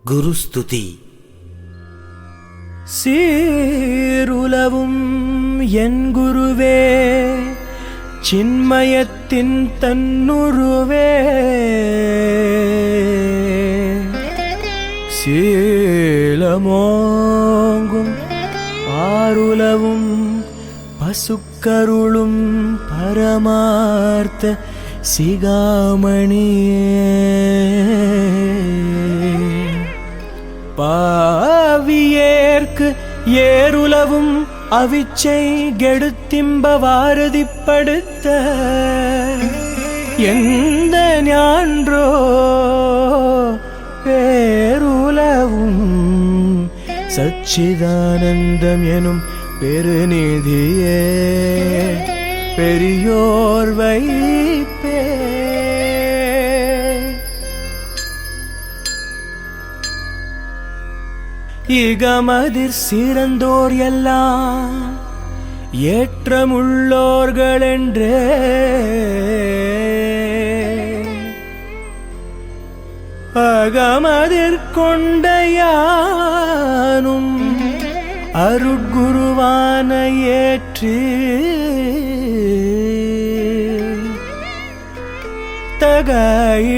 குருஸ்துதி. சீருலவும் என் குருவே, சின்மயத்தின் தன்னுருவே, சீலமோங்கும் ஆருலவும் பசுக்கருளும் பரமார்த்த சிகாமணியே, பாவியேற்கு ஏருலவும் அவிச்சை கெடுத்திம்ப வாரதிப்படுத்த எந்த ஞான்றோ பேருலவும் சச்சிதானந்தம் எனும் பெருநிதியே பெரியோர் வைப்பே. இகமதிர் சிறந்தோர் எல்லாம் ஏற்றமுள்ளோர்களென்றே அகமதிர் கொண்ட யானும் அருட்குருவான ஏற்று தக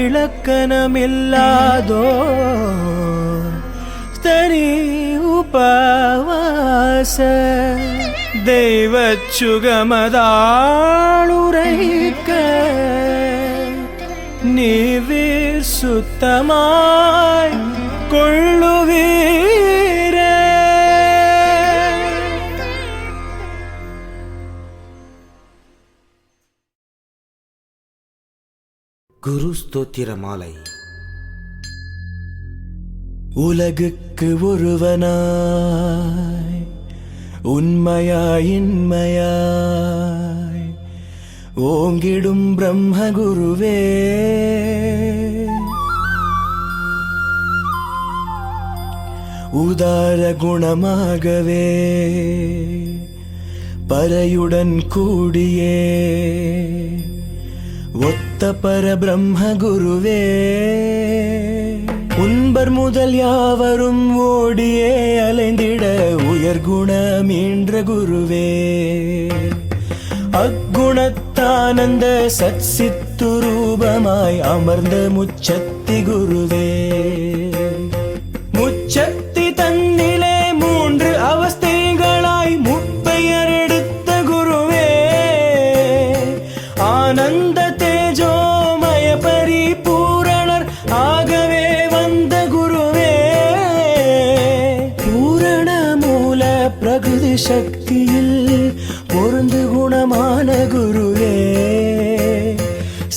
இலக்கணமில்லாதோ தனி உபவாச தெய்வச் சுகமதாளுரைக்க நீவீர் சுத்தமாய் கொள்ளுவீரே. குரு ஸ்தோத்திர மாலை. உலகுக்கு ஒருவனாய் உண்மையாய் இன்மையாய் ஓங்கிடும் பிரம்ம குருவே, உதார குணமாகவே பரையுடன் கூடியே ஒத்த பரபிரம்ம குருவே, உன்பர் முதல் யாவரும் ஓடியே அலைந்திட உயர்குண மீன்ற குருவே, அக்குணத்தானந்த சத்சித்துரூபமாய் அமர்ந்த முச்சத்தி குருவே, முச்சத்தி தன்னிலே மூன்று அவஸ்தைகளாய் முப்பெயர் எடுத்த குருவே, ஆனந்த தேஜோமய பரிபூரணர் ஆகவே வந்த குருவே, பூரண மூல பிரகிருதி சக்தியில் பொருந்து குணமான குருவே,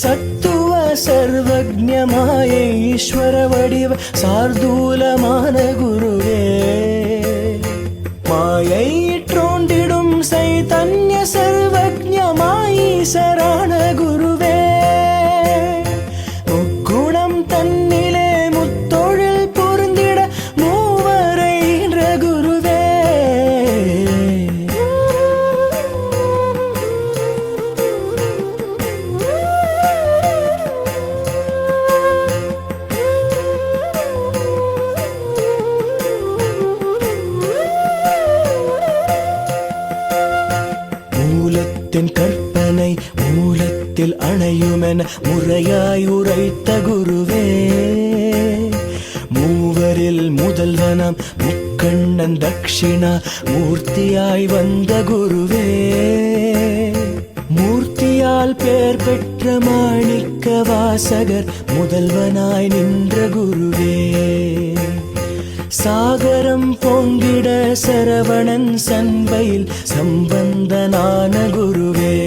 சத்துவ சர்வஜ்ஞமாய ஈஸ்வர வடிவ சார்தூலமான குருவே, மாயை தோன்றிடும் சைதன்ய சர்வஜ்ஞமாயீசரான குருவே, முக்குணம் தன்னிலே முத்தொழில் பொருந்திட மூவரைன்ற குருவே, மூலத்தின் கற்பனை மூலத்தில் அணையுமென முறையாய் உரைத்த குருவே, மூவரில் முதல்வனாம் முக்கண்ணன் தக்ஷிணா மூர்த்தியாய் வந்த குருவே, மூர்த்தியால் பேர் பெற்ற மாணிக்க வாசகர் முதல்வனாய் நின்ற குருவே, சாகரம் பொங்கிட சரவணன் சண்பையில் சம்பந்தனான குருவே,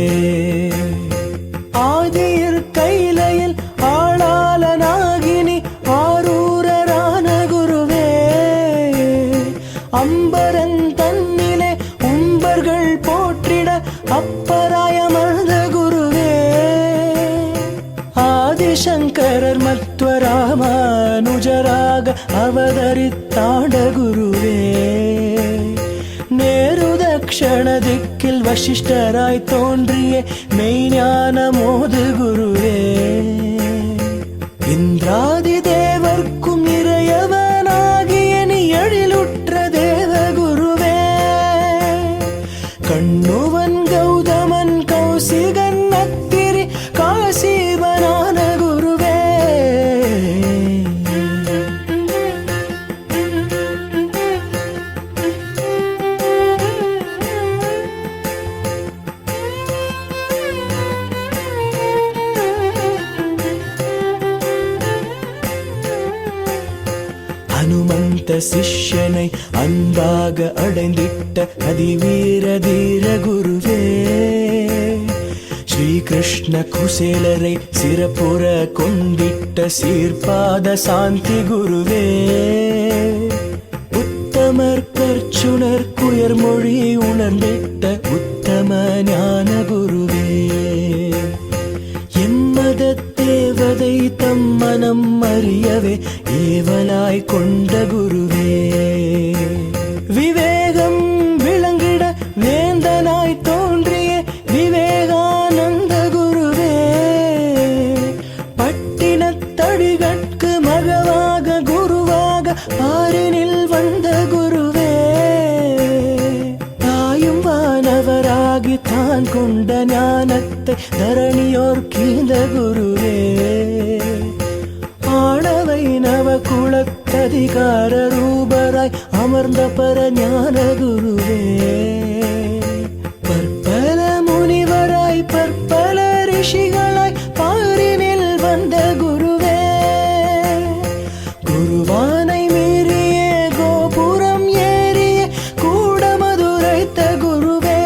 ஆதியிற் கைலையில் ஆளாளனாகினி ஆரூரரான குருவே, அம்பரன் தன்னிலே உம்பர்கள் போற்றிட அப்பராயமர்ந்த குருவே, ஆதிசங்கரர் மத்வராமானுஜராக அவதரித்தாண்ட குருவே, நேருதக்ஷண திக்கில் வசிஷ்டராய் தோன்றிய மெய்ஞான மோது குருவே, இந்திராதி தேவர்க்கும் இறையவனா அனுமந்த சிஷ்யனை அன்பாக அடைந்திட்ட அதிவீர தீர குருவே, ஸ்ரீகிருஷ்ண குசேலரை சிறப்புற கொண்டிட்ட சீர்பாத சாந்தி குருவே, உத்தமர் கற்சுணர் குயர்மொழி உணர்ந்திட்ட உத்தம ஞான குருவே, எம்மத தேவதை தம் மனம் அறியவே ஏவலாய் கொண்ட குருவே, விவேகம் விளங்கிட வேந்தனாய் தோன்றிய விவேகானந்த குருவே, பட்டினத்தடிகட்கு மகவாக குருவாக பாரினில் வந்த குருவே, தாயும் வானவராகி தான் கொண்ட ஞானத்தை தரணியோர் கீந்த குருவே, ஆணவை நவ குலத்ததிகார ரூபராய் அமர்ந்த பர ஞான குருவே, பற்பல முனிவராய் பற்பல ரிஷிகளாய் பாரினில் வந்த குருவே, குருவானை மீறிய கோபுரம் ஏறிய கூடமதுரைத்த குருவே,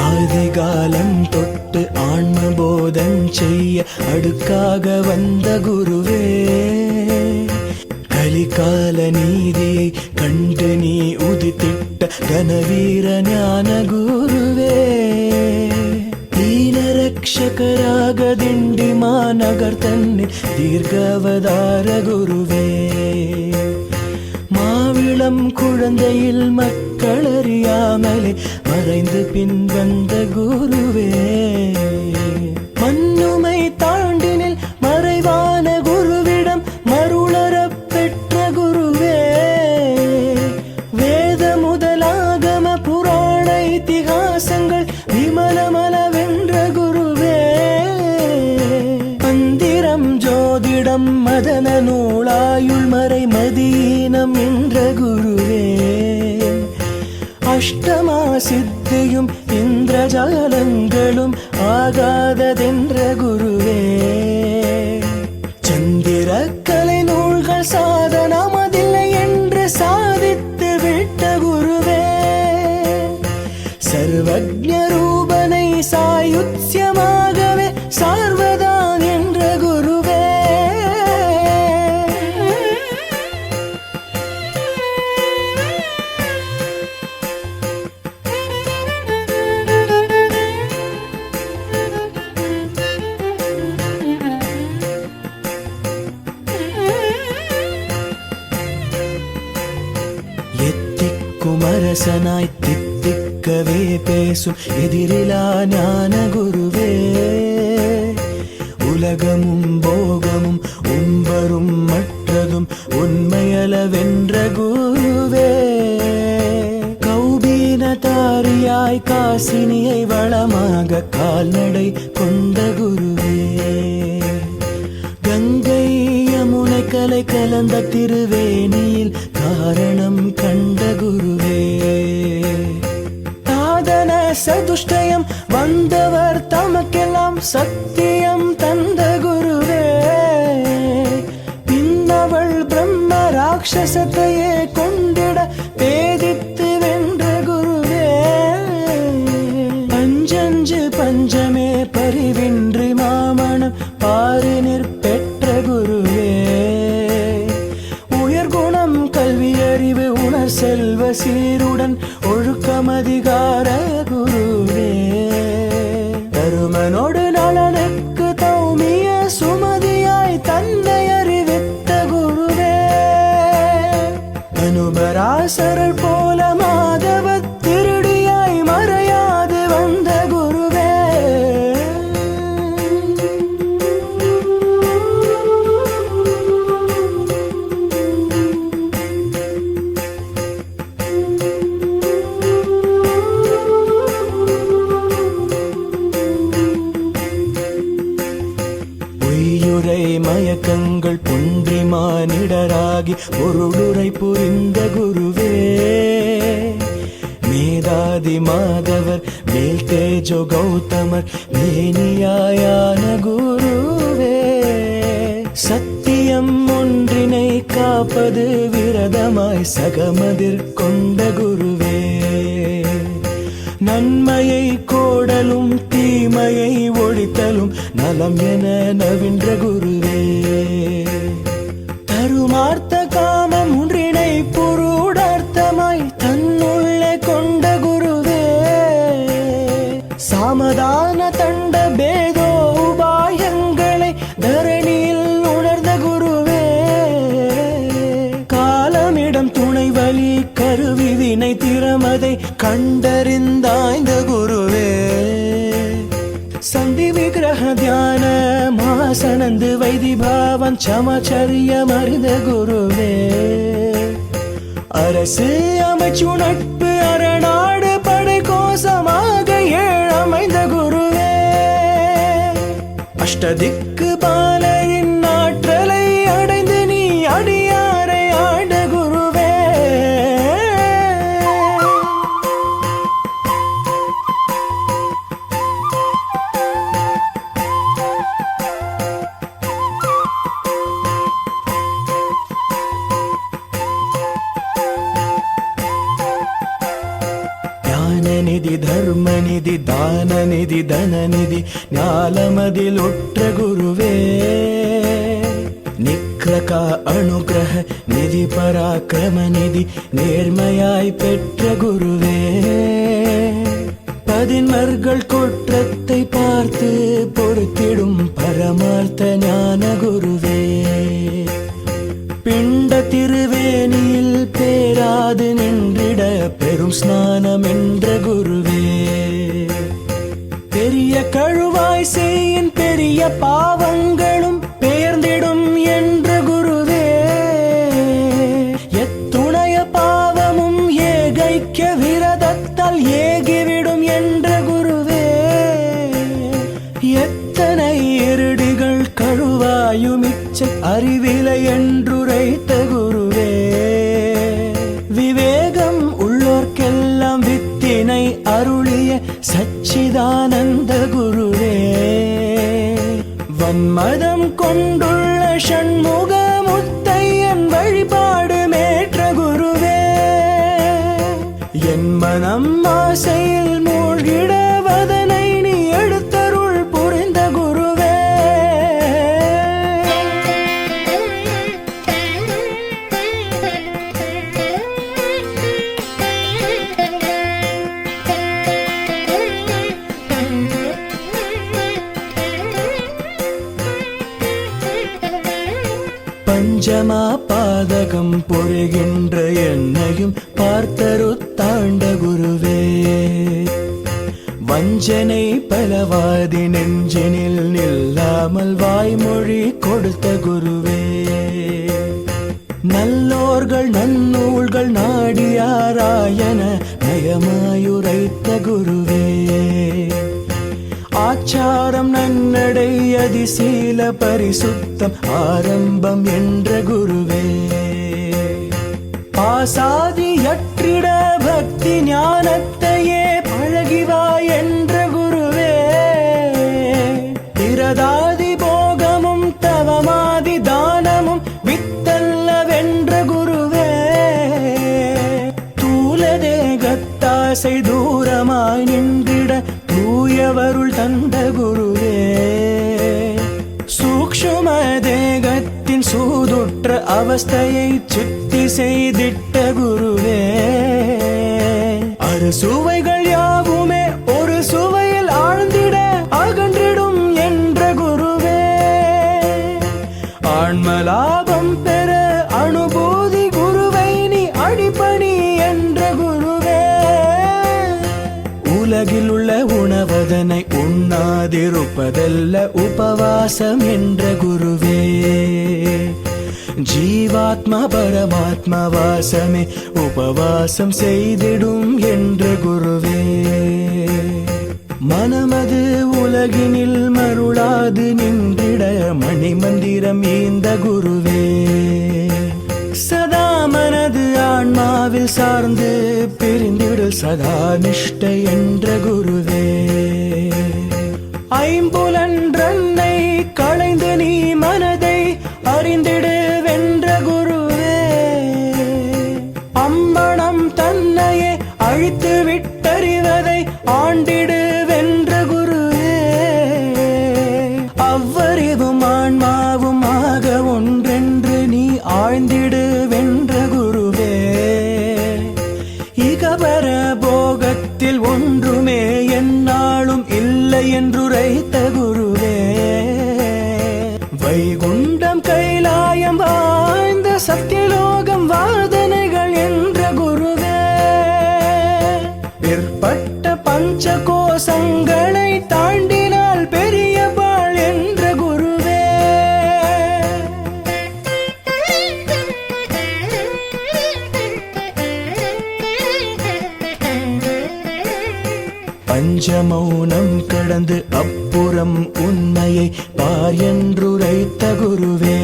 ஆதிகாலம் தொட்டு ஆன்மபோதம் செய்ய அடுக்காக வந்த குருவே, கலிகால நீதியை கண்டு நீ உதித்திட்ட கனவீர ஞான குருவே, தீனரக்ஷகராக திண்டி மாநகர் தன்னில் தீர்க்கவதார குருவே, மாவிளம் குழந்தையில் மக்களறியாமலே மறைந்து பின் வந்த குருவே, மண்ணுமை தாண்டினில் மறைவான குருவிடம் மருளறப் பெற்ற குருவே, வேத முதலாகம புராண இதிகாசங்கள் விமலமலவென்ற குருவே, மந்திரம் ஜோதிடம் மதன நூலாயுள் மறை மதீனம் என்ற குருவே, அஷ்டமா சித்தியும் இந்திரஜாலங்களும் ஆகாததென்ற குருவே, சந்திர கலை நூல்கள் சாதனமதில்லை என்று சாதித்து விட்ட குருவே, சர்வஜ்ஞ ரூபனை சாயுத்யமாகவே சார்வதான் என்ற குருவே, குமரசனாய் தித்திக்கவே பேசும் எதிரிலா ஞான குருவே, உலகமும் போகமும் உம்பரும் மற்றதும் உண்மையளவென்ற குருவே, கௌபீனதாரியாய் காசினியை வளமாக கால்நடை கொண்ட குருவே, கங்கை யமுனை கலை கலந்த திருவேணியில் காரணம் கண்ட குருவே, சாதன சதுஷ்டயம் வந்தவர் தமக்கெல்லாம் சத்தியம் தந்த குருவே, பின்னவள் பிரம்ம ராட்சசத்தையே கொண்டிட பேதித்து வென்ற குருவே, பஞ்சஞ்சு பஞ்சமே பரிவின்றி மாமணம் பாரினிற் பெற்ற குருவே, உயர்குணம் கல்வியறிவு உணர் செல்வ சீருடன் ஒழுக்கமதிகார குருவே, தருமனோடு நலனுக்கு தௌமிய சுமதியாய் தன்னை அறிவித்த குருவே, அனுபராசரல் போல மாதவ திருடியாய் மறையாது வந்த குருவே, பொருளுரை புரிந்த குருவே. மேதாதி மாதவர் மேல் தேஜோ கௌதமர் மேனியாயான குருவே. சத்தியம் ஒன்றினை காப்பது விரதமாய் சகமதிர் கொண்ட குருவே. நன்மையை கோடலும் தீமையை ஒழித்தலும் நலம் என நவின்ற குருவே. தருமார்த்த காமம் ஒன்றினை புருடார்த்தமாய் தன்னுள்ளே கொண்ட குருவே. சாமதான தண்ட பேதோ உபாயங்களை தரணியில் உணர்ந்த குருவே. காலமிடம் துணை வழி கருவி வினை திறமதை கண்டறிந்தாய்ந்த குருவே. சந்தி விக்கிரக தியான மாசனந்து வைதிபாவன் சமச்சரியம் அறிந்த குருவே. அரசு அமைச்சு நட்பு அரணாடு படை கோசமாக ஏழமைந்த குருவே. அஷ்டதிக்கு பாலரின் ஆற்றலை அடைந்து நீ அடியாரை ஆண்ட குருவே. ஞானநிதி தர்மநிதி தானநிதி தனநிதி ஞாலமதிலொற்ற குருவே. நிக்ரக அனுகிரக நிதி பராக்கிரம நிதி நேர்மையாய் பெற்ற குருவே. பதின்மர்கள் குற்றத்தை பார்த்து பொறுத்திடும் பரமார்த்த ஞான குருவே. பிண்ட திருவேணியில் பேராது நின்றிட பெரும் ஸ்நானம் என்ற குருவே. பெரிய கழுவாய் செய்யின் பெரிய பாவங்களும் பெயர்ந்திடும் என்ற குருவே. எத்துணைய பாவமும் ஏகைக்க விரதத்தால் ஏகிவிடும் என்ற குருவே. எத்தனை இருடிகள் கழுவாயுமிச்ச அறிவிலை என்றுரைத்த குருவே. விவேகம் உள்ளோர்க்கெல்லாம் வித்தினை அருளிய சச்சிதானந்த குருவே. வன்மதம் கொண்டுள்ள ஷண்முக முத்தையன் வழிபாடு மேற்ற குருவே. என் மனம் ஆசையில் மூழ்கிட வதனை நீ எடுத்தருள் புரிந்த குருவே. பஞ்சமா பாதகம் பொறுகின்ற என்னையும் பார்த்தருத்தாண்ட குருவே. வஞ்சனை பலவாதி நெஞ்சினில் நில்லாமல் வாய்மொழி கொடுத்த குருவே. நல்லோர்கள் நன்னூல்கள் நாடியாராயன நயமாயுரைத்த குருவே. ஆச்சாரம் நன்னடை அதிசீல பரிசுத்தம் ஆரம்பம் என்ற குருவே. பாசாதியற்றிட பக்தி ஞானத்தையே பழகிவா என்ற குருவே. பிரதாதி போகமும் தவமாதி தானமும் வித்தல்ல வென்ற குருவே. தூல தேகத்தாசை தூரமாய் நின்றிட தூயவருள் தந்த குருவே. சூக்ஷ்ம தேகத்தின் சூதுற்ற அவஸ்தையை சுத்தி செய்திட்ட குருவே. அறுசுவைகள் யாவுமே ஒரு சுவையில் ஆழ்ந்திட அகன்றிடும் என்ற குருவே. ஆன்மலாபம் பெற அனுபூதி குருவை நீ அடிப்பணி என்ற குருவே. உலகில் உள்ள உணவதனை உண்ணாதிருப்பதல்ல உபவாசம் என்ற குருவே. ஜீவாத்மா பரமாத்மா வாசமே உபவாசம் செய்திடும் என்ற குருவே. மனமது உலகினில் மருளாது நின்றிட மணிமந்திரம் ஈந்த குருவே. ஆன்மாவில் சார்ந்து பிரிந்திடல் சதா நிஷ்டை என்ற குருவே. ஐம்புலன்றன்னை களைந்து நீ மனதை அறிந்திடு வென்ற குருவே. அம்பணம் தன்னையே அழித்து விட்டறிவதை ஆண்டிடு வென்ற குருவே. அவ்வறிவும் ஆன்மாவும் ஆக ஒன்றென்று நீ ஆழ்ந்திடு வென்ற குருவே. இகபர போகத்தில் ஒன்றுமே எந்நாளும் இல்லை என்றுரைத்த குருவே. வைகுண்டம் கைலாயம் வாழ்ந்த சத்தியலோகம் வாதனைகள் என்ற குருவே. பிற்பட்ட பஞ்ச கோசங்களை தாண்டினால் பெரிய பாள் என்ற குருவே. பஞ்சமௌனம் கடந்து அப்புறம் உண்மையை பார் என்றுரைத்த குருவே.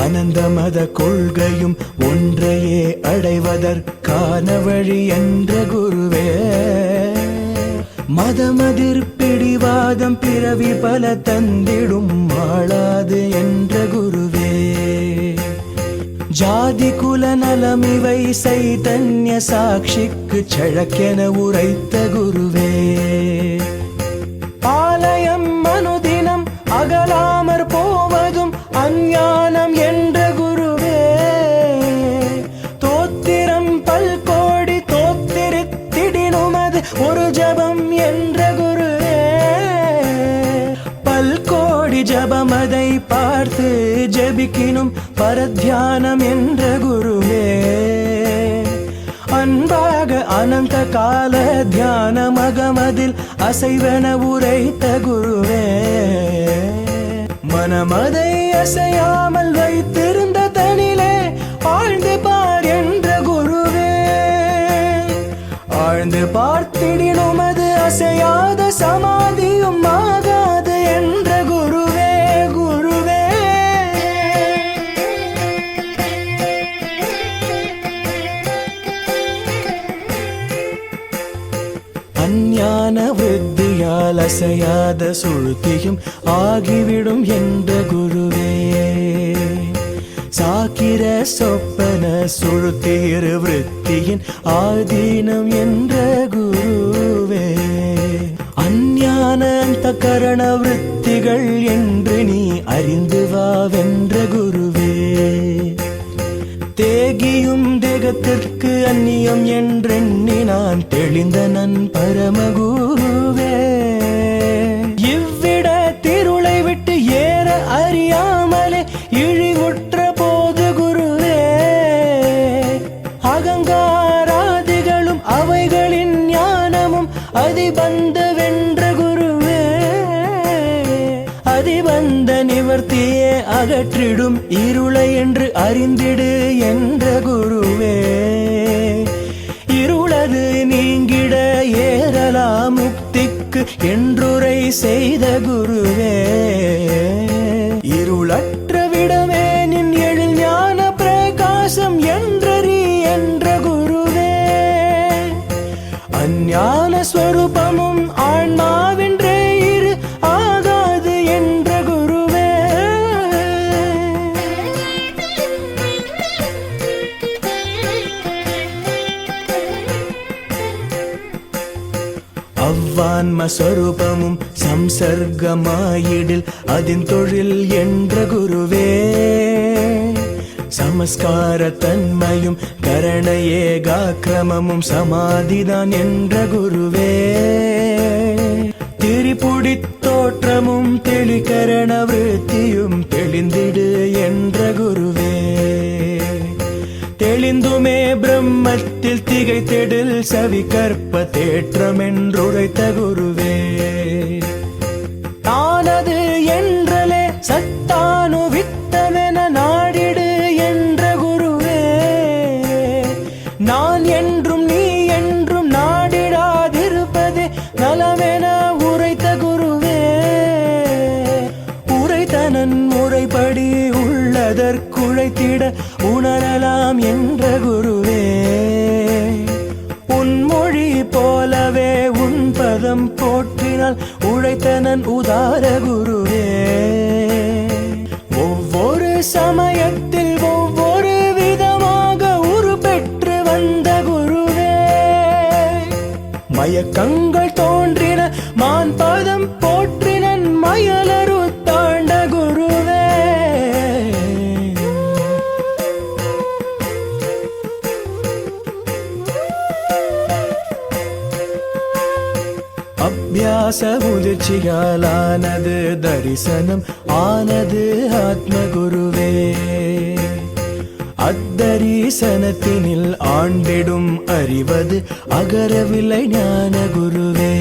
அனந்த மத கொள்கையும் ஒன்றையே அடைவதற்கான வழி என்ற குருவே. மதமதிர் பிடிவாதம் பிறவி பல தந்திடும் மாளாது என்ற குருவே. ஜாதி குல நலமிவை சைதன்ய சாட்சிக்கு சழக்கென உரைத்த குருவே. ஆலயம் மனுதினம் அகலாமற் போவதும் அஞ்ஞானம் என்ற குருவே. தோத்திரம் பல்கோடி தோத்திரித்திடினுமது ஒரு ஜபம் என்ற குருவே. பல்கோடி ஜபமதை பார்த்து ஜபிக்கினும் பரத்தியானம் என்ற குருவே. அன்பாக அனந்த கால தியான மகமதில் அசைவன உரைத்த குருவே. மனமதை அசையாமல் வைத்திருந்த தனிலே ஆழ்ந்து பார் என்ற குருவே. ஆழ்ந்து பார்த்திடினும் அது அசையாத சமாதியும் ஆகாது என்ற குருவே. குருவே அஞ்ஞான விருத்தியால் அசையாத சுழுத்தியும் ஆகிவிடும் என்ற குருவே. சாக்கிர சொப்பன சுழுத்திரு விருத்தியின் ஆதீனம் என்ற குருவே. அஞ்ஞான அந்த கரண விருத்திகள் என்று நீ அறிந்து வா வென்ற குருவே. தேகியும் தேகத்திற்கு அந்நியம் என்றெண்ணி நான் தெளிந்த நன் பரமகுருவே. இவ்விட திருளை விட்டு ஏற அறியாமலே இழிவுற்ற போது குருவே. அகங்காராதிகளும் அவைகளின் ஞானமும் அதிபந்த வென்ற குருவே. அதிபந்த நிவர்த்தியே அகற்றிடும் இருளை என்று அறிந்திடு என்ற குருவே. இருளது நீங்கிட ஏறலாம் முக்திக்கு என்றுரை செய்த குருவே. இருளற்ற விடமே நின் எழில் ஞான பிரகாசம் என்றறி என்ற குருவே. அஞ்ஞான ஸ்வரூபமும் ஆன்மாவென்றே இரு ஆகாது என்ற குருவே. அவ்வான்ம ஸ்வரூபமும் சம்சர்க்கமாயிடில் அதின் தொழில் என்ற குருவே. சமஸ்கார தன்மையும் கரண ஏகாக்கிரமமும் சமாதிதான் என்ற குருவே. திரிபுடி தோற்றமும் தெளிகரண விருத்தியும் தெளிந்திடு என்ற குருவே. தெளிந்துமே பிரம்மத்தில் திகைத்திடில் சவி கற்ப தேற்றம் என்றுரைத்த குருவே. தானது என்றலே சத்தானு வித்தமென நாடிடு என்ற குருவே. நான் என்றும் நீ என்றும் நாடிடாதிருப்பதே நலமென உரைத்த குருவே. உரைத்தனன் முறைப்படி உள்ளதற்குழைத்திட உணரலாம் என்ற உரைத்தனன் உதார குருவே. ஒவ்வொரு சமயத்தில் ஒவ்வொரு விதமாக உருப்பெற்று வந்த குருவே. மயக்கங்கள் தோன்றின மான் பதம் போற்றினன் மயலரு தாண்ட குருவே. அபியாச முதிர்ச்சியாலானது தரிசனம் ஆனது ஆத்ம குருவே. அத்தரிசனத்தினில் ஆண்டிடும் அறிவது அகரவில்லை ஞான குருவே.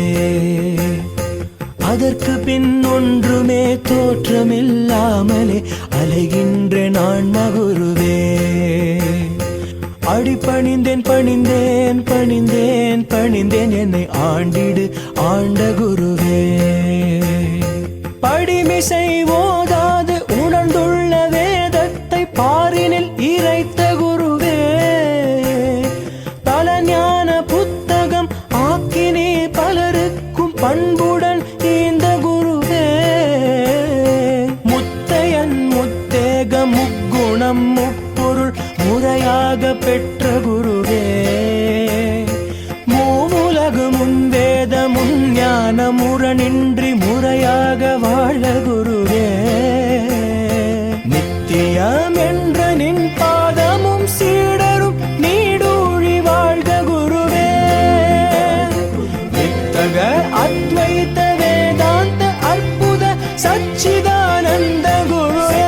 அதற்கு பின் ஒன்றுமே தோற்றமில்லாமலே அலைகின்ற நான் மகுருவே. அடிபணிந்தேன் பணிந்தேன் பணிந்தேன் பணிந்தேன் என்னை ஆண்டிடு ஆண்ட குருவே. படிமிசை ஓதாது உணர்ந்துள்ள வேதத்தை பாரினில் இறைத்த குருவே. பல ஞான புத்தகம் ஆக்கினே பலருக்கும் பண்புடன் ஈந்த குருவே. முத்தையன் முத்தேக முக்குணம் முப்பொருள் முறையாக பெற்ற குருவே. மூவுலகு முன்வேத முன்ஞான முரணின்றி முறையாக வாழ குருவே. நித்தியம் என்ற நின் பாதமும் சீடரும் நீடூழி வாழ்க குருவே. வித்தக அத்வைத வேதாந்த அற்புத சச்சிதானந்த குருவே.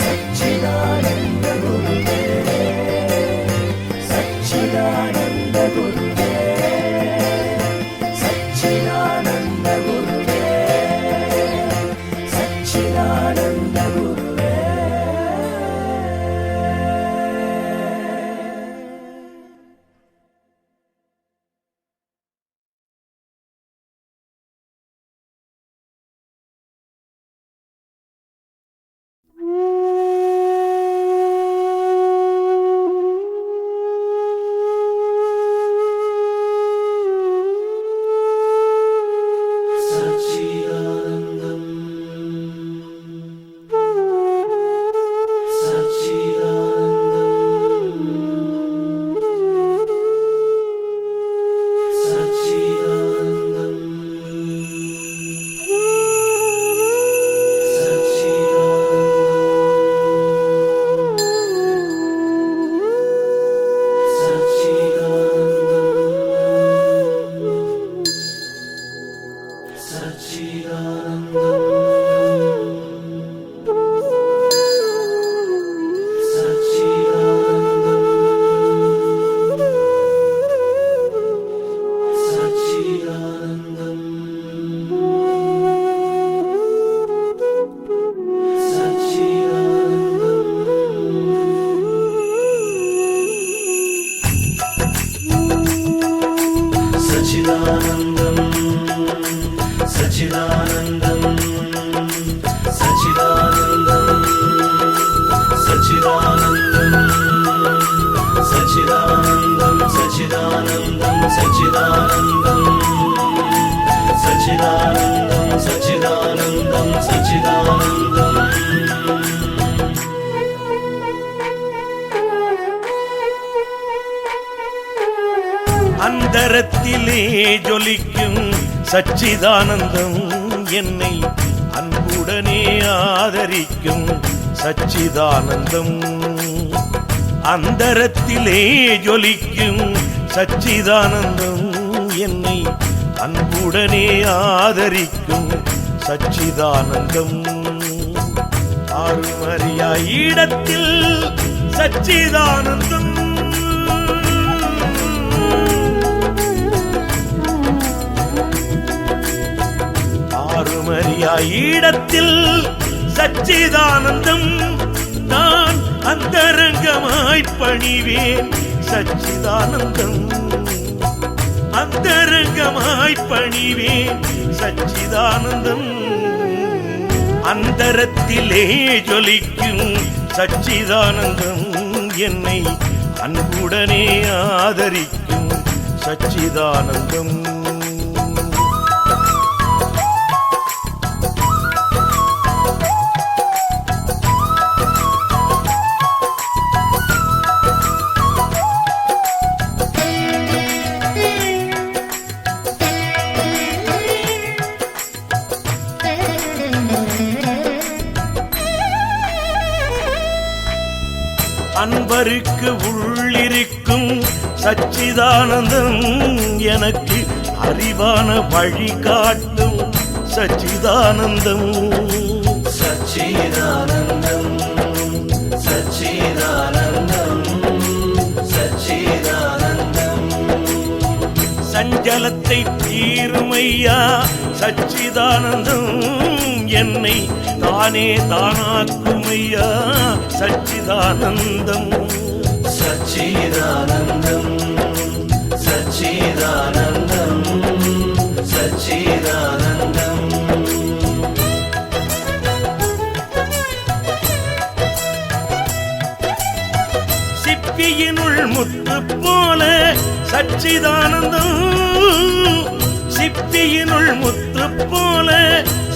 சச்சிதானந்த குருவே. சச்சிதானந்த குருவே. சச்சிதானந்த குருவே. சச்சிதானந்த குருவே. அந்தரத்திலே ஜொலிக்கும் சச்சிதானந்தம் என்னை அன்புடனே ஆதரிக்கும் சச்சிதானந்தம். அந்தரத்திலே ஜொலிக்கும் சச்சிதானந்தம் என்னை அன்புடனே ஆதரிக்கும் சச்சிதானந்தம். ஆறுமறியா இடத்தில் சச்சிதானந்தம். ஆறுமறியா இடத்தில் சச்சிதானந்தம். நான் அந்தரங்கமாய் பணிவேன் சச்சிதானந்தம். அந்தரங்கமாய் பணிவேன் சச்சிதானந்தம். அந்தரத்திலே ஜொலிக்கும் சச்சிதானந்தம் என்னை அன்புடனே ஆதரிக்கும் சச்சிதானந்தம். அன்பருக்கு உள்ளிருக்கும் சச்சிதானந்தம் எனக்கு அறிவான வழி காட்டும் சச்சிதானந்தம். சச்சிதானந்தம் சச்சிதானந்தம் சச்சிதானந்தம். சஞ்சலத்தை தீருமையா சச்சிதானந்தம் என்னை தானே தானாக்குமையா சச்சிதானந்தம். சச்சிதானந்தம் சச்சிதானந்தம் சச்சிதானந்தம். சிப்பியினுள் முத்து போல சச்சிதானந்தம். சிப்பியினுள் முத்து போல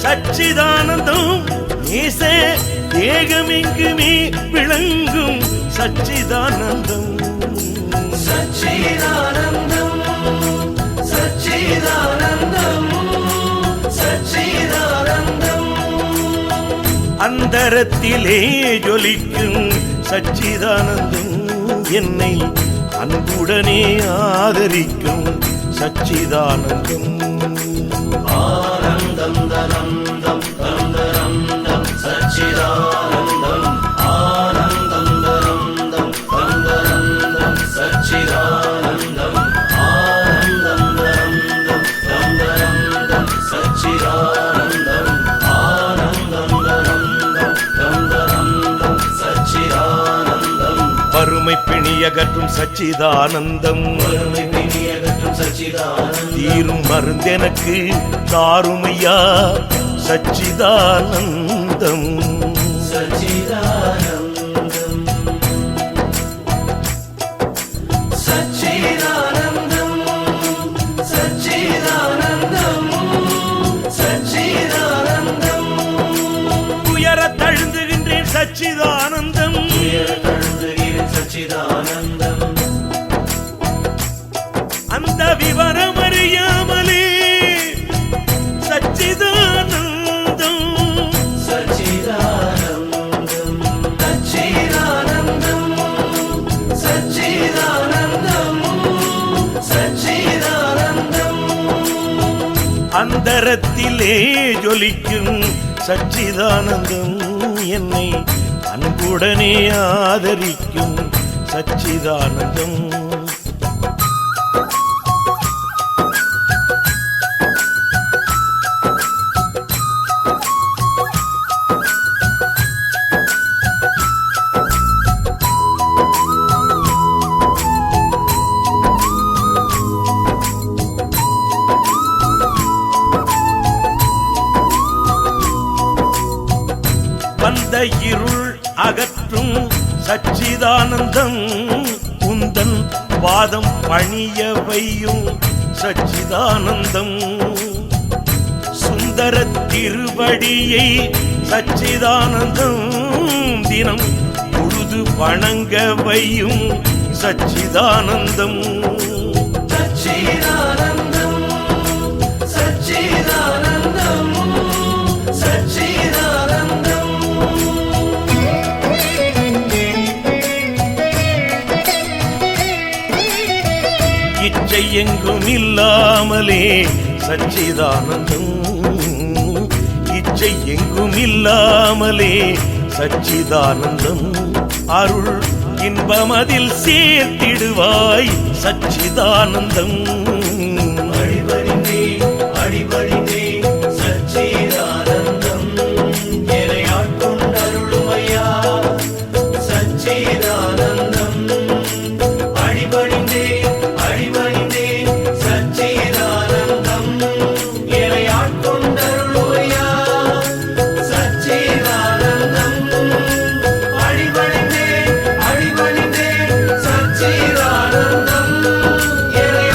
சச்சிதானந்தம். நேச தேகமெங்குமே விளங்கும் சச்சிதானந்தம். சச்சிதானந்தம் சச்சிதானந்தம் சச்சிதானந்தம். அந்தரத்திலே ஜொலிக்கும் சச்சிதானந்தம் என்னை அன்புடனே ஆதரிக்கும் சச்சிதானந்தம். ஆனந்தம் தனந்தம் தந்தரந்தம் சச்சிதானந்தம். ஆனந்தம் தனந்தம் தந்தரந்தம் சச்சிதானந்தம். ஆனந்தம் தனந்தம் தந்தரந்தம் சச்சிதானந்தம். ஆனந்தம் தனந்தம் தந்தரந்தம் சச்சிதானந்தம். வறுமை பிணியகற்றும் சச்சிதானந்தம். வறுமை பிணியகற்றும் சச்சிதானந்தம். தீரும் மருந்தெனக்கு தாருமையா சச்சிதானந்தம். சச்சிதானந்தம் சச்சிதானந்தம் சச்சிதானந்தம் சச்சிதானந்தம். உயர தழுந்துகின்றேன் சச்சிதானந்தம். உயர்ந்தெழுந்துகிறேன் சச்சிதானந்தம். அந்த விவரம் அறியாமலே சச்சிதானந்தம். சச்சிதானந்தம் சச்சிதானந்தம் சச்சிதானந்தம் சச்சிதானந்தம். அந்தரத்திலே ஜொலிக்கும் சச்சிதானந்தம் என்னை அன்புடனே ஆதரிக்கும் சச்சிதானந்தம். வந்த இருள் அகற்றும் சச்சிதானந்தம். உந்தன் பாதம் பணிய வையும் சச்சிதானந்தம். சுந்தர திருவடியை சச்சிதானந்தம் தினம் பொழுது வணங்க வையும் சச்சிதானந்தம். சச்சிதானந்தம் சச்சிதானந்தம் சச்சிதானந்தம். இச்சை எங்கும் இல்லாமலே சச்சிதானந்தம். இச்சை எங்கும் இல்லாமலே சச்சிதானந்தம். அருள் இன்பமதில் சேர்த்திடுவாய் சச்சிதானந்தம். அடிபணிந்தே அடிபணிந்தே சச்சிதானந்தம். என்னை ஆட்கொண்டருளுமையா சச்சிதானந்தம். அடிபணிந்தே அடிபணிந்தே சச்சிதானந்தம். என்னை ஆட்கொண்டருளுமையா சச்சிதானந்தம். அடிபணிந்தே அடிபணிந்தே சச்சிதானந்தம். என்னை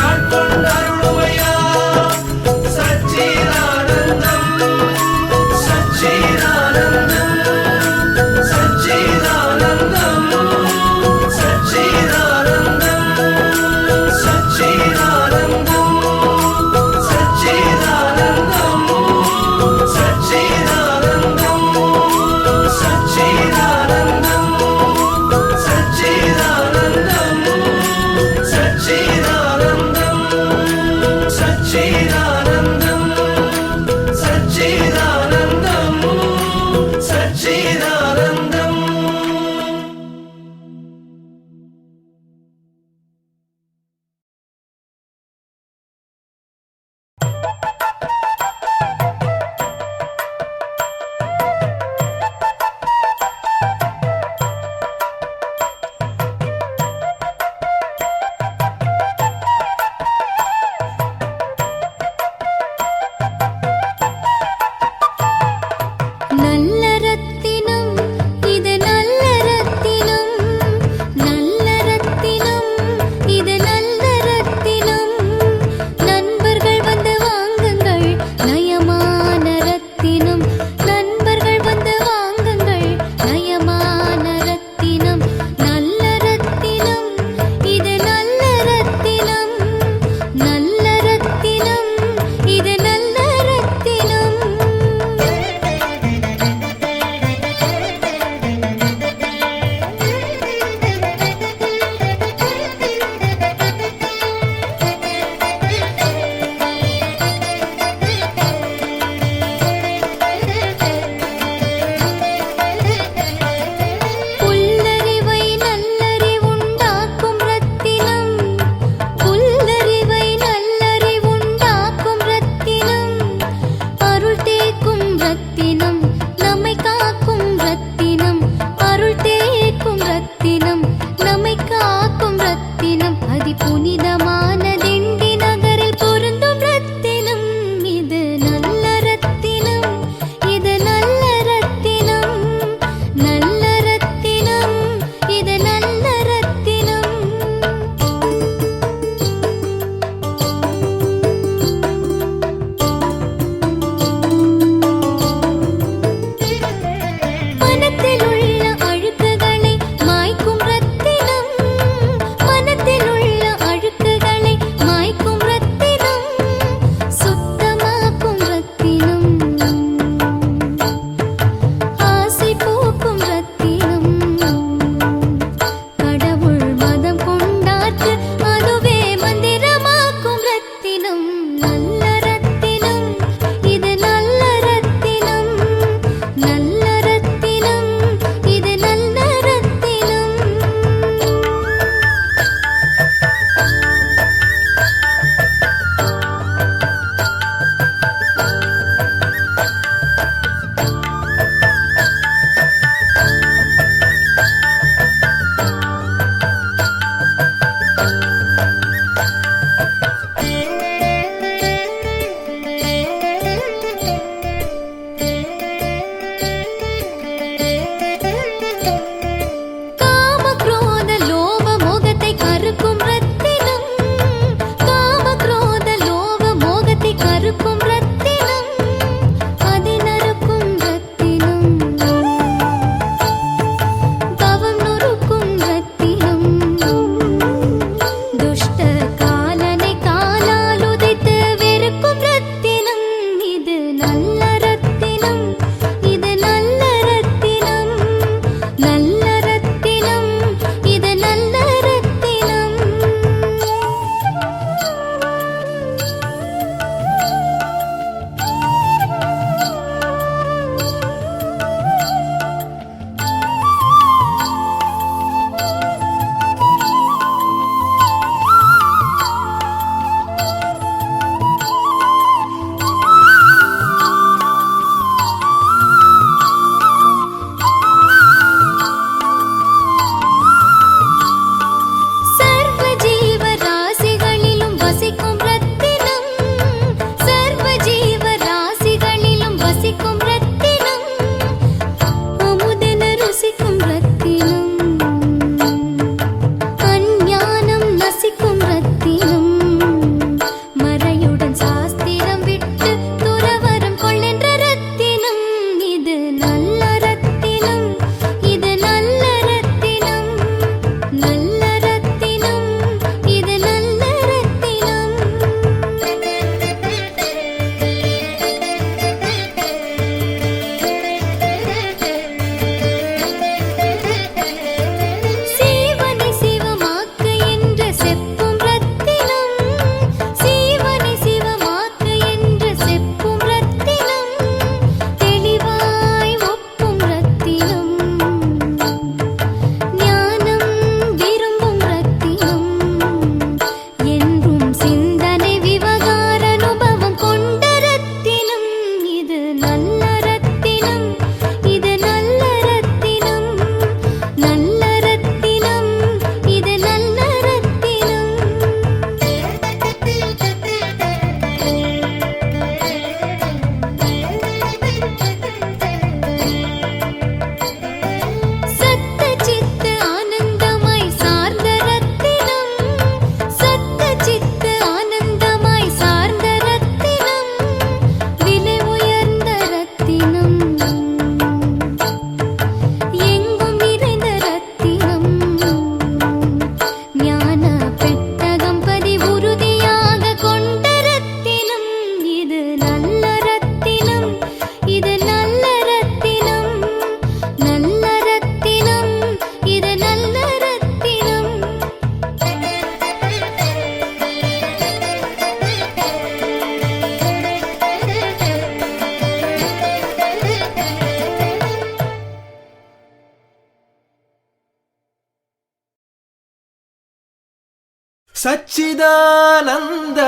சச்சிதானந்த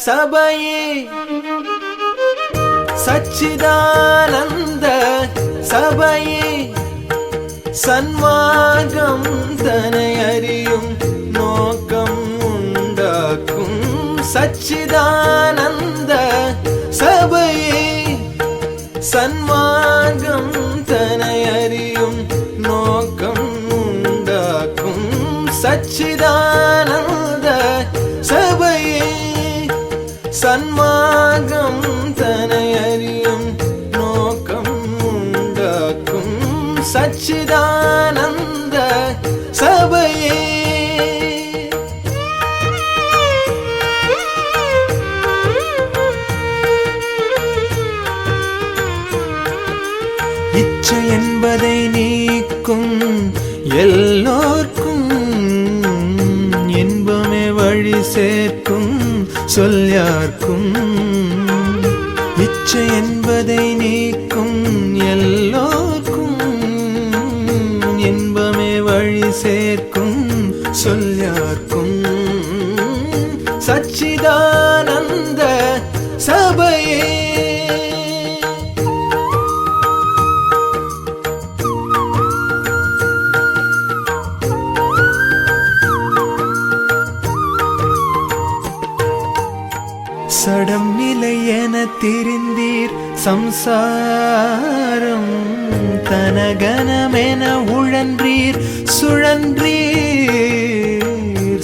சபையே சச்சிதானந்த சபையே சன்மார்க்கம் தனை அறியும் நோக்கம் உண்டாக்கும் சச்சிதானந்த சபையே சன்மார்க்கம் தனை அறியும் நோக்கம் உண்டாக்கும் சச்சிதானந்த சபையே சன்மார்க்கம் தனை அறியும் நோக்கம் உண்டாக்கும் சச்சிதானந்த சபையே இச்சை என்பதை நீக்கும் எல்லோர்க்கும் இன்பமே வழி சேர்க்கும் சொல் யார்க்கும் இச்சை என்பதை நீக்கும் எல்லோர்க்கும் இன்பமே வழி சேர்க்கும் சொல் யார்க்கும் சச்சிதானந்த சபையே சடம் நிலை என திரிந்தீர் சம்சாரம் தனகனமென உழன்றீர் சுழன்றீர்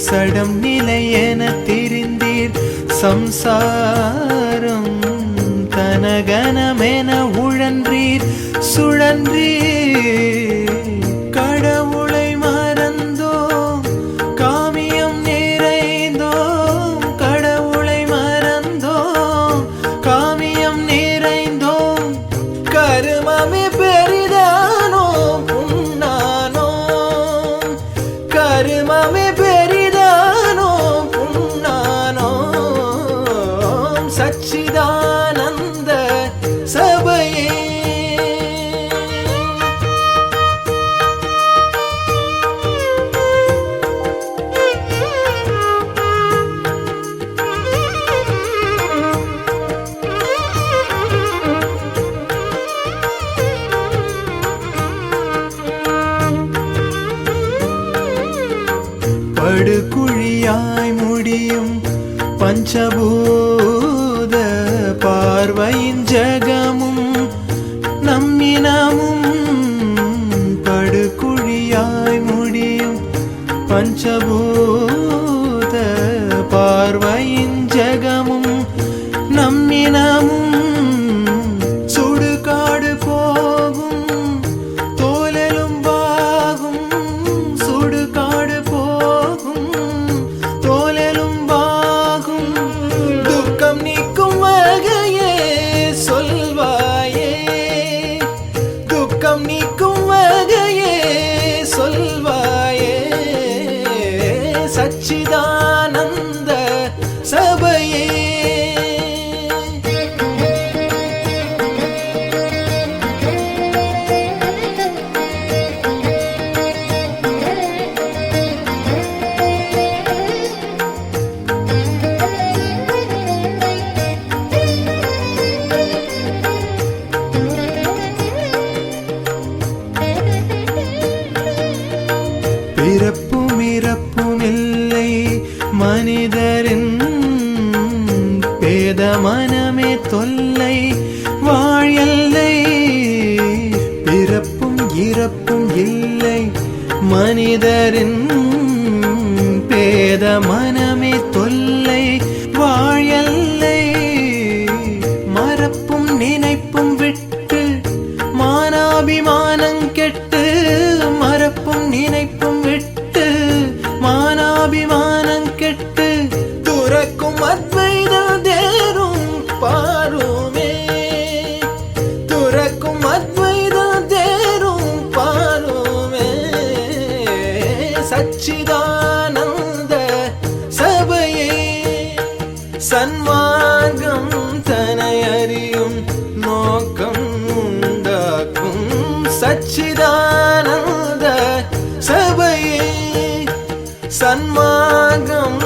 சடம் நிலை என திரிந்தீர் சம்சாரம் தனகனமென உழன்றீர் சுழன்றீர் கடவுளை மறந்தோம் காமியம் நிறைந்தோம் கடவுளை மறந்தோம் காமியம் நிறைந்தோம் கருமமே பெரிதானோ புண்ணானோ கருமமே பெரிதானோ புண்ணானோ சச்சிதானந்த சபையே படுகுழியாய் முடியும் பஞ்சபூத பார்வையின் ஜகமும் நம்மினமும் படுகுழியாய் முடியும் பஞ்சபூத பார்வையின் ஜகமும் நம்மினமும் சுடுகாடு போகும் தோலெலும் பாகும் சுடுகாடு போகும் தோலெலும் பாகும் துக்கம் நீக்கும் வகையே சொல்வாயே துக்கம் நீக்கும் வகையே சொல்வாயே சச்சிதானந்த சபையே பிறப்பும் இறப்பும் இல்லை மனிதரின் பேத மனமே தொல்லை வாழல்லை பிறப்பும் இறப்பும் இல்லை மனிதரின் பேத மனமே தொல்லை வாழல்லை மறப்பும் நினைப்பும் விட்டு மானாபிமானம் கெட்டு மறப்பும் நினைப்பும் விட்டு மானாபிமானம் கெட்டு துறக்கும் அத்வைதம் தேரும் பாருமே துறக்கும் அத்வைதம் தேரும் பாருமே சச்சிதானந்த சபையே சன்மார்க்கம் தனை அறியும் நோக்கம் உண்டாக்கும் சச்சிதானந்த சபையே சன்மார்க்கம்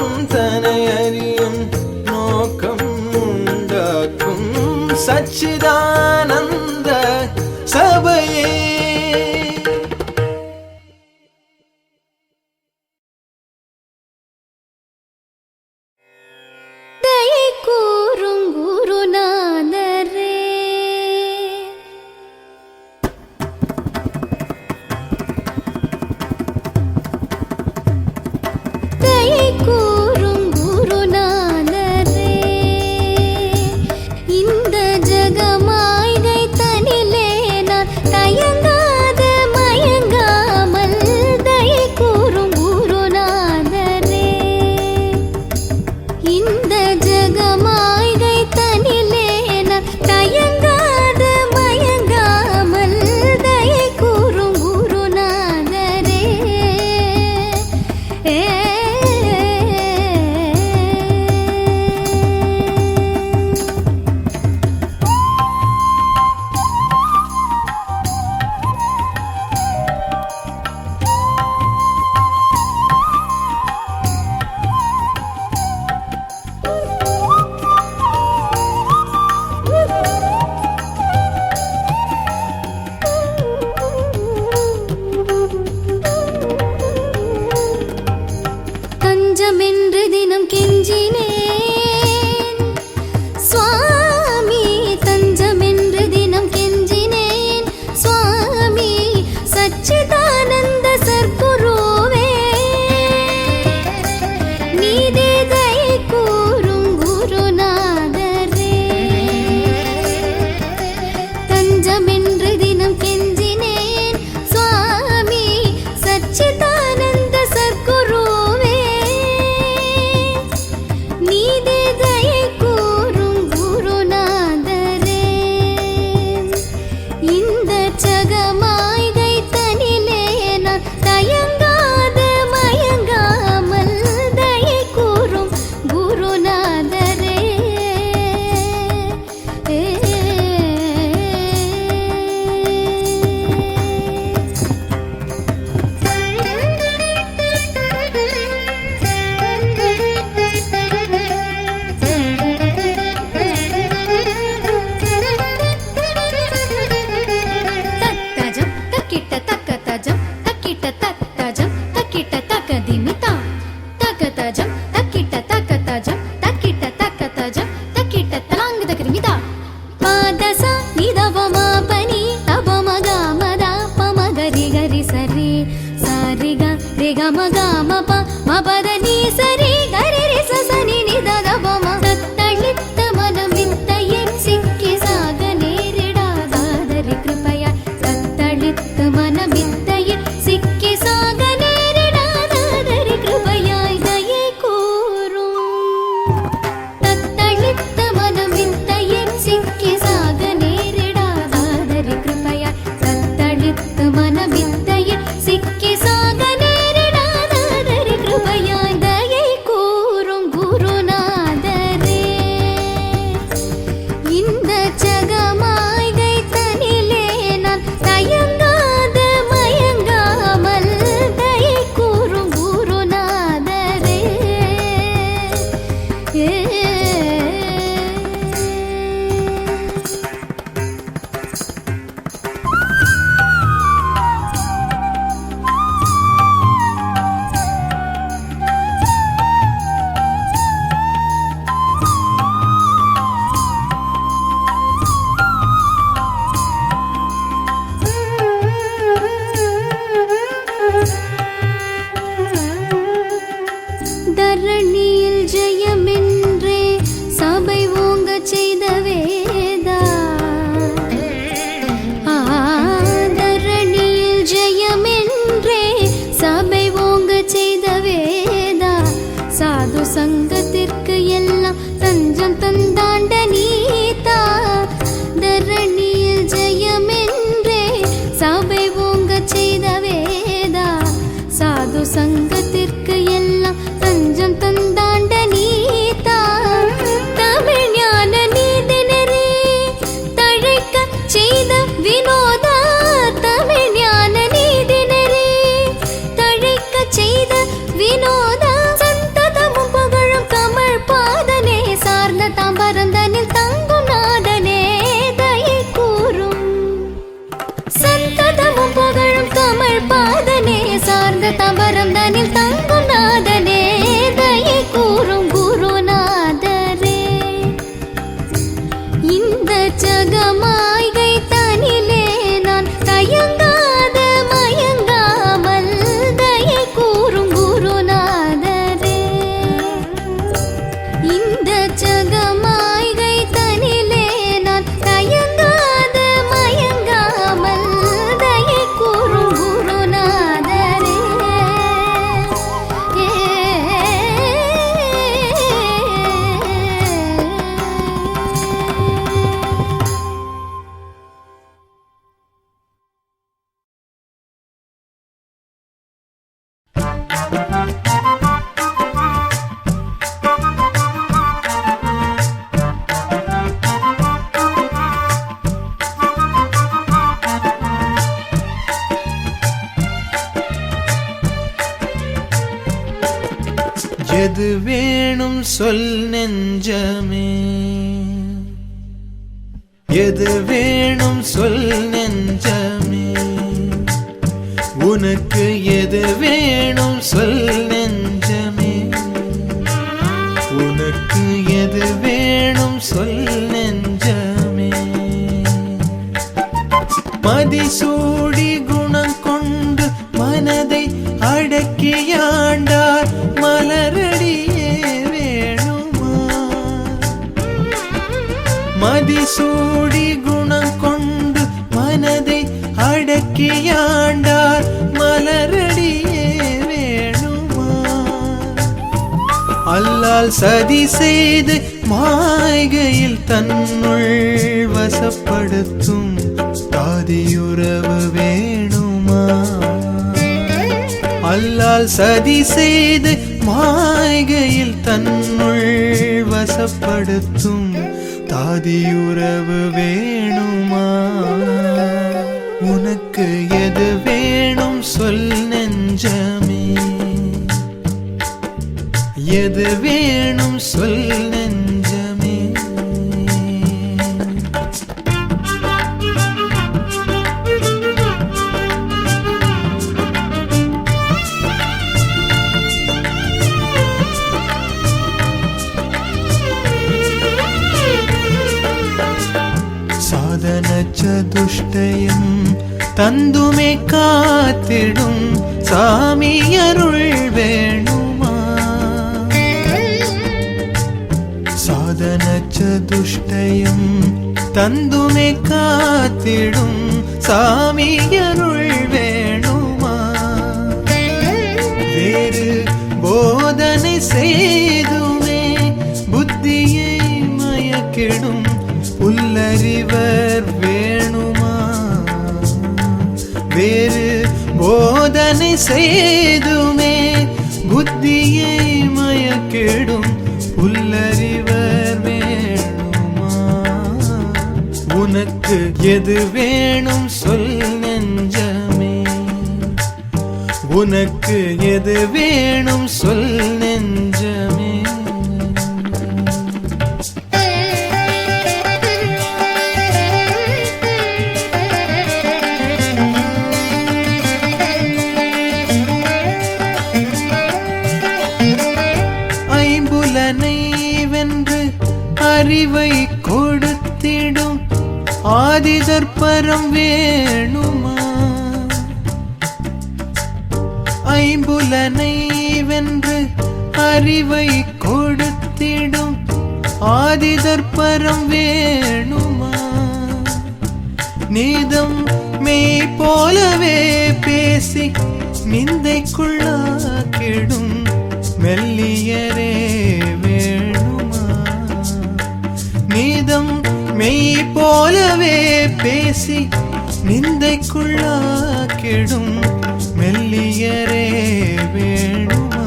தஞ்சமென்று தினம் கெஞ்சினேன் சுவாமி, தஞ்சமென்று தினம் கெஞ்சினேன் சுவாமி, சச்சிதானந்த சர்க்குருவே நீதே தயை கூறும் குருநாதரே. தஞ்சமென்று தினம் கெஞ்சினேன் சுவாமி, சச்சிதானந்த சர்க்குருவே நீதே தயை கூறும் குருநாதரே. இந்த ஜகமாய்கை தனிலே நான் தயங்காத மயங்காமல் தயை கூறும் குருநாதரே. தத்தஜம் தக்கிட்ட தக்கதஜம் தக்கிட்ட தத்தஜம் தக்கிட்ட தக்கதிமிதா தக்கதஜம் தக்கிட்ட தக்கதஜம் தக்கிட்ட தக்கதஜம் தக்கிட்ட தலாங்கு தக்கதிமிதா பாதச நிதவமா பனி தபமகமதா பமகரி கரி சரி சாரிக ரிகமகமப மபத நீ சரி கரி ரி சசனி நிததபம தத்தளித்த மனமித்தையே சிக்கி சாக நேரிடாதாதரி கிருபையா தத்தளித்த மனமித்தையே சிக்கி சாக நேரிடாதாதரி கிருபையாய் தயை கூறும். தத்தளித்த மனமித்தையே சிக்கி சாக நேரிடாதாதரி கிருபையாய் தத்தளித்த மனமித்தையே சிக்கி சாக நேரிடாதாதரி கிருபையாய் தயை கூறும் குருநாதரே. இந்த ஜகமாய்கை தனிலே நான் தயங்காத மயங்காமல் தயை கூறும் குருநாதரே. தரணியில் ஜெயமென்றே சபை ஓங்கச் செய்த வேதா. தரணியில் ஜெயமென்றே சபை ஓங்கச் செய்த வேதா. சாது சங்கத்திற்கு எல்லாம் தஞ்சம் தந்தாண்ட நீதா. தரணியில் ஜெயமென்றே சபை ஓங்கச் செய்த வேதா. சாது சங்கத்திற்கு எல்லாம் தஞ்சம் தந்தாண்ட நீதா. தமிழ் ஞான நீதினரே தழைக்க செய்த வினோதா. தமிழ் ஞான நீதினரே தழைக்க செய்த வினோதா. சந்ததமும் புகழும் கமழ் பாதனே சார்ந்த தாம்பரந்தனில் தங்கும் நாதனே தயை கூறும். சந்ததமும் புகழும் கமழ் பாதனே சார்ந்த தாம்பரந்தனில் தங்கும் நாதனே தயை கூறும் குருநாதரே. இந்த ஜகமாய்கை தனிலே நான் தயங்காத மயங்காமல் தயை கூறும் குருநாதரே. இந்த ஜகமாய்கை தனிலே நான் தயங்காத மயங்காமல் தயை கூறும் குருநாதரே. எது வேணும் சொல் நெஞ்சமே, எது வேணும் சொல் நெஞ்சமே, உனக்கு எது வேணும் சொல் நெஞ்சமே, அடக்கியாண்டார் மலரடியே வேணுமா மதிசூடி குணம் கொண்டு மனதை அடக்கியாண்டார் மலரடியே வேணுமா அல்லால் சதி செய்து மாய்கையில் தன்னுள் வசப்படுத்தும் தாதியுறவு வேணுமா அல்லால் சதி செய்து மாய்கையில் தன்னுள் வசப்படுத்தும் தாதியுறவு வேணுமா உனக்கு எது வேணும் சொல் நெஞ்சமே எது வேணும் சொல் நெஞ்சமே சாதன சதுஷ்டயம் தந்துமே காத்திடும் சாமி அருள் வேணுமா சாதன சதுஷ்டயம் தந்துமே காத்திடும் சாமி அருள் வேணுமா வேறு போதனை செய்துமே புத்தியை மயக்கிடும் புல்லறிவர் வேணுமா வேறு போதனை செய்துமே புத்தியை மயக்கிடும் புல்லறிவர் வேணுமா உனக்கு எது வேணும் சொல் நெஞ்சமே உனக்கு எது வேணும் சொல் நெஞ்சமே வென்று அறிவை கொடுத்திடும் ஆதிதற்பரம் வேணுமா ஐம்புலனை வென்று அறிவை கொடுத்திடும் ஆதிதற்பரம் வேணுமா நீதம் மெய் போலவே பேசி நிந்தைக்குள்ளாக்கிடும் மெல்லியரே வேணுமா நீதம் மெய் போலவே பேசி நிந்தைக்குள்ளாக்கிடும் மெல்லியரே வேணுமா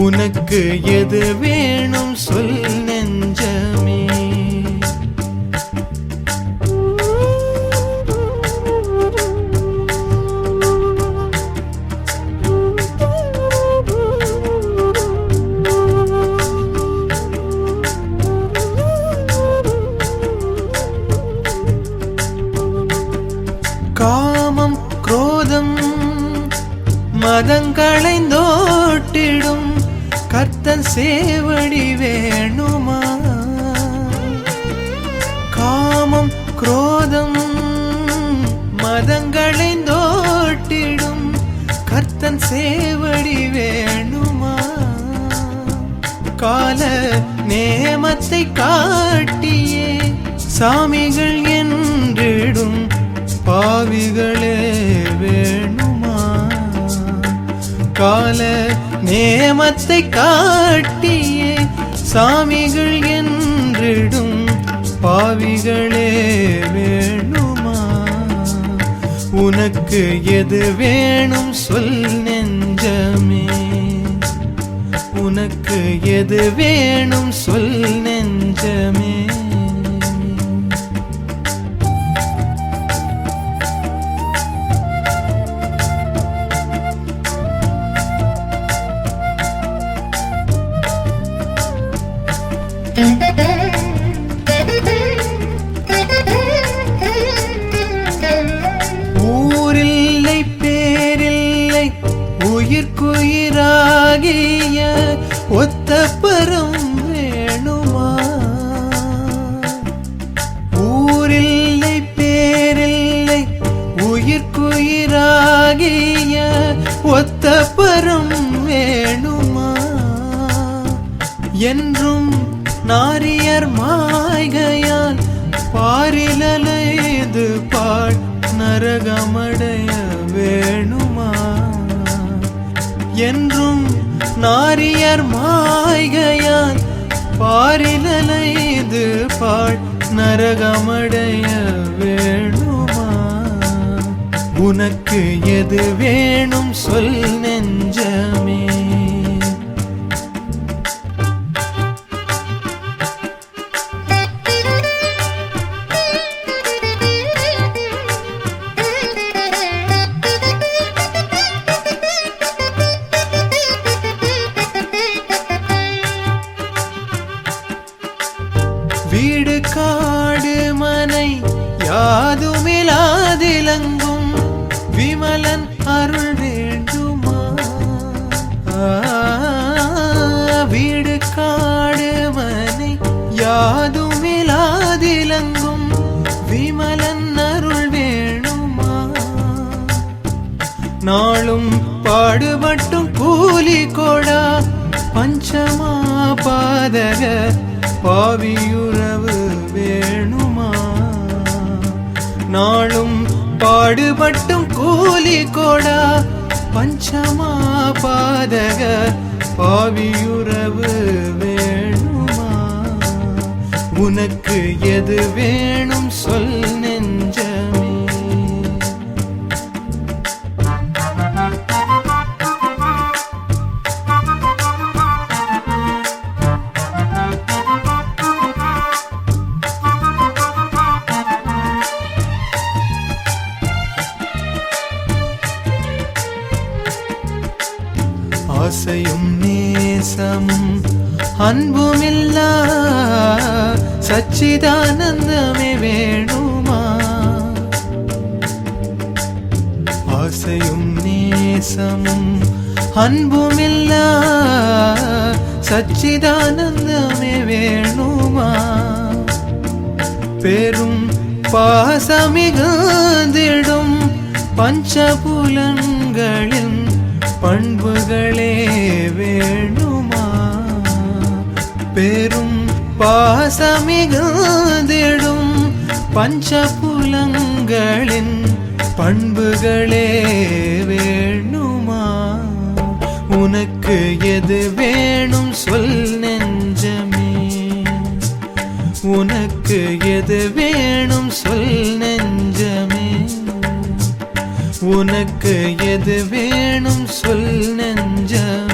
உனக்கு எது வேணும் சொல் நெஞ்சமே காமம் குரோதம் மதங்களைந்தோட்டிடும் கர்த்தன் சேவடி வேணுமா காமம் குரோதம் மதங்களைந்தோட்டிடும் கர்த்தன் சேவடி வேணுமா கால நேமத்தை காட்டியே சாமிகள் என்றிடும் பாவிகளே வேணுமா கால நேமத்தை காட்டியே சாமிகள் என்றிடும் பாவிகளே வேணுமா உனக்கு எது வேணும் சொல் நெஞ்சமே உனக்கு எது வேணும் சொல் நெஞ்சமே ஊரில்லை பேரில்லை உயிர்க்குயிராகிய ஒத்தப்பரம் வேணுமா ஊரில்லை பேரில்லை உயிர்க்குயிராகிய ஒத்த பரம் வேணுமா? என்றும் நாரியர் மாய்கையால் பாரிலலைது பாழ் நரகமடைய வேணுமா? என்றும் நாரியர் மாய்கையால் பாரிலலைது பாழ் நரகமடைய வேணுமா? உனக்கு எது வேணும் சொல் நெஞ்சமே. வீடு காடு மனை யாதுமிலாதிலங்கும் விமலன் அருள் வேண்டுமா? வீடு காடு மனை யாதுமிலாதிலங்கும் விமலன் அருள் வேணுமா? நாளும் பாடுபட்டும் கூலி கொடா பஞ்சமா பாதக பாவியுறவு வேணுமா? நாளும் பாடுபட்டும் கூலி கொடா பஞ்சமா பாதக பாவியுறவு வேணுமா? உனக்கு எது வேணும் சொல் நெஞ்சமே. ஆசையும் நேசமும் அன்புமில்லா சச்சிதானந்தமே வேணுமா? ஆசையும் நேசமும் அன்புமில்லா சச்சிதானந்தமே வேணுமா? பெரும் பாசமிகுந்திடும் பஞ்சபுலன்களின் பண்புகளே வேணுமா? பெரும் பாசமிகுந்திடும் பஞ்சபுலன்களின் பண்புகளே வேணுமா? உனக்கு எது வேணும் சொல் நெஞ்சமே. உனக்கு எது வேணும் சொல் நெஞ்சமே. உனக்கு எது வேணும் சொல் நெஞ்சமே.